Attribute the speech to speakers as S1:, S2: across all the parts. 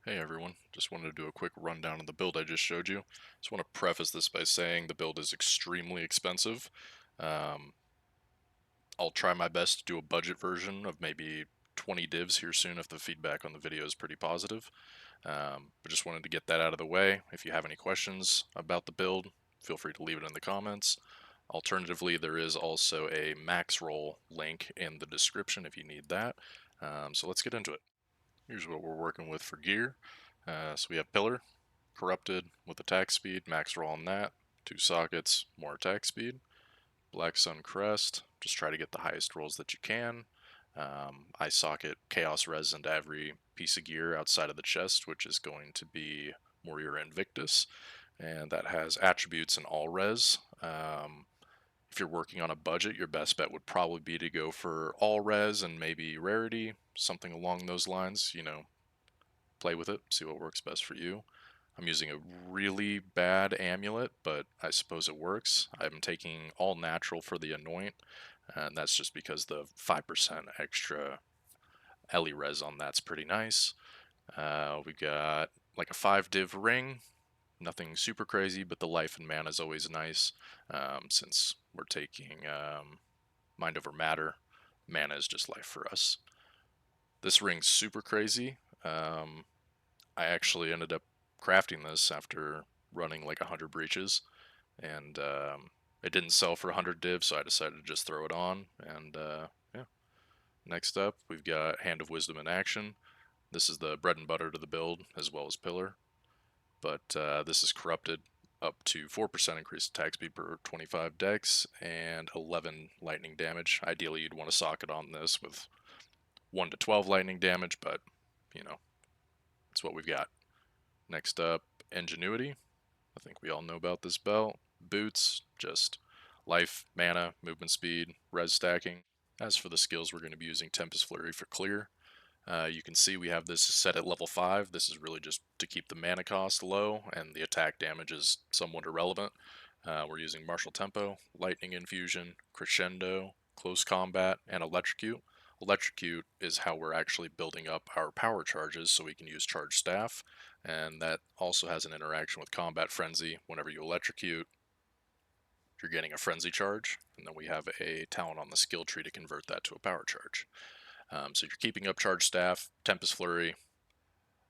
S1: Hey everyone, just wanted to do a quick rundown of the build I just showed you. Just want to preface this by saying the build is extremely expensive. Um, I'll try my best to do a budget version of maybe 20 divs here soon if the feedback on the video is pretty positive. But just wanted to get that out of the way. If you have any questions about the build, feel free to leave it in the comments. Alternatively, there is also a max roll link in the description if you need that. So let's get into it. Here's what we're working with for gear. So we have pillar, corrupted with attack speed, max roll on that, 2 sockets, more attack speed. Black Sun Crest, just try to get the highest rolls that you can. I socket Chaos Res into every piece of gear outside of the chest, which is going to be Warrior Invictus, and that has attributes in all res. If you're working on a budget, your best bet would probably be to go for all res and maybe rarity, something along those lines. Play with it, see what works best for you. I'm using a really bad amulet, but I suppose it works. I'm taking all natural for the anoint, and that's just because the 5% extra Ellie res on that's pretty nice. We got like a 5 div ring, nothing super crazy, but the life and mana is always nice. Since we're taking mind over matter, mana is just life for us. This ring's super crazy. I actually ended up crafting this after running like 100 breaches, and it didn't sell for 100 divs, so I decided to just throw it on. And yeah. Next up, we've got Hand of Wisdom in action. This is the bread and butter to the build, as well as Pillar. But this is corrupted up to 4% increased attack speed per 25 dex and 11 lightning damage. Ideally, you'd want to socket on this with 1 to 12 lightning damage, but you know, it's what we've got. Next up, Ingenuity. I think we all know about this belt. Boots, just life, mana, movement speed, res stacking. As for the skills, we're going to be using Tempest Flurry for clear. You can see we have this set at level 5. This is really just to keep the mana cost low, and the attack damage is somewhat irrelevant. We're using Martial Tempo, Lightning Infusion, Crescendo, Close Combat, and Electrocute. Electrocute is how we're actually building up our power charges so we can use Charge Staff, and that also has an interaction with Combat Frenzy. Whenever you electrocute, you're getting a Frenzy charge, and then we have a talent on the skill tree to convert that to a power charge. So you're keeping up Charge Staff, Tempest Flurry,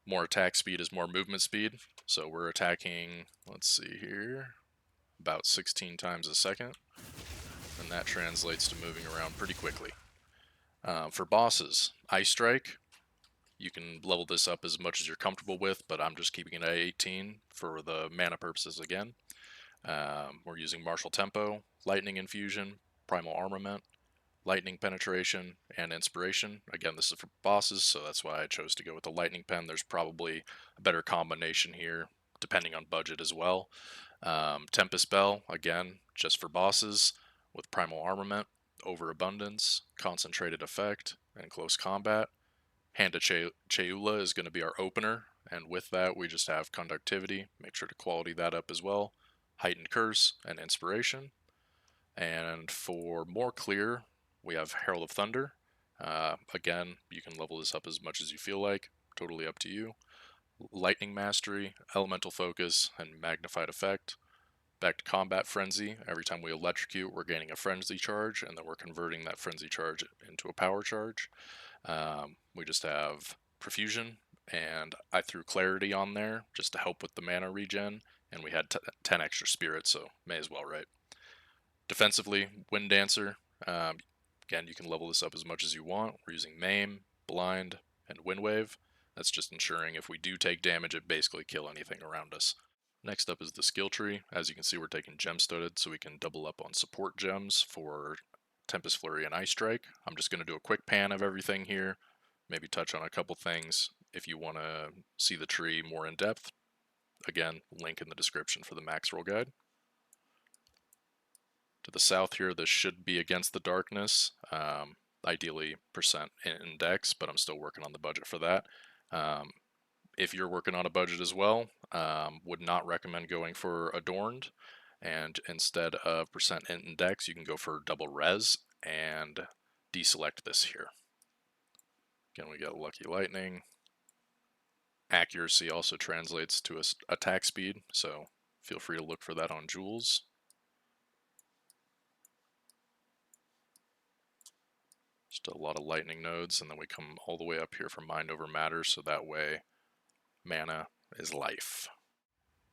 S1: more attack speed is more movement speed, so we're attacking, let's see here, about 16 times a second, and that translates to moving around pretty quickly. For bosses, Ice Strike, you can level this up as much as you're comfortable with, but I'm just keeping it at 18 for the mana purposes again. We're using Martial Tempo, Lightning Infusion, Primal Armament, Lightning Penetration, and Inspiration. Again, this is for bosses, so that's why I chose to go with the Lightning Pen. There's probably a better combination here, depending on budget as well. Tempest Bell, again, just for bosses, with Primal Armament, Overabundance, Concentrated Effect, and Close Combat. Hand of Cheula is going to be our opener, and with that we just have Conductivity, make sure to quality that up as well, Heightened Curse, and Inspiration. And for more clear, we have Herald of Thunder. Again, you can level this up as much as you feel like, totally up to you. Lightning Mastery, Elemental Focus, and Magnified Effect. Back to Combat Frenzy. Every time we electrocute, we're gaining a Frenzy charge, and then we're converting that Frenzy charge into a power charge. We just have Profusion, and I threw Clarity on there just to help with the mana regen, and we had 10 extra spirits, so may as well, right? Defensively, Wind Dancer. Again, you can level this up as much as you want. We're using Maim, Blind, and Wind Wave. That's just ensuring if we do take damage, it basically kill anything around us. Next up is the skill tree. As you can see, we're taking Gem Studded, so we can double up on support gems for Tempest Flurry and Ice Strike. I'm just going to do a quick pan of everything here, maybe touch on a couple things. If you want to see the tree more in depth, again, link in the description for the max roll guide. To the south here, this should be Against the Darkness, ideally percent index, but I'm still working on the budget for that. If you're working on a budget as well, would not recommend going for Adorned, and instead of percent index, you can go for double res and deselect this here. Again, we got Lucky Lightning, accuracy also translates to attack speed, so feel free to look for that on jewels. Just a lot of lightning nodes, and then we come all the way up here for mind over matter, so that way mana is life.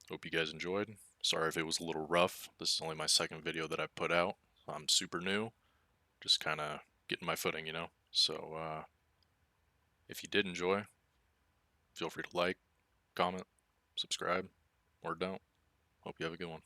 S1: Hope you guys enjoyed. Sorry if it was a little rough. This is only my second video that I put out. I'm super new, just kind of getting my footing, you know? So, if you did enjoy, feel free to like, comment, subscribe, or don't. Hope you have a good one.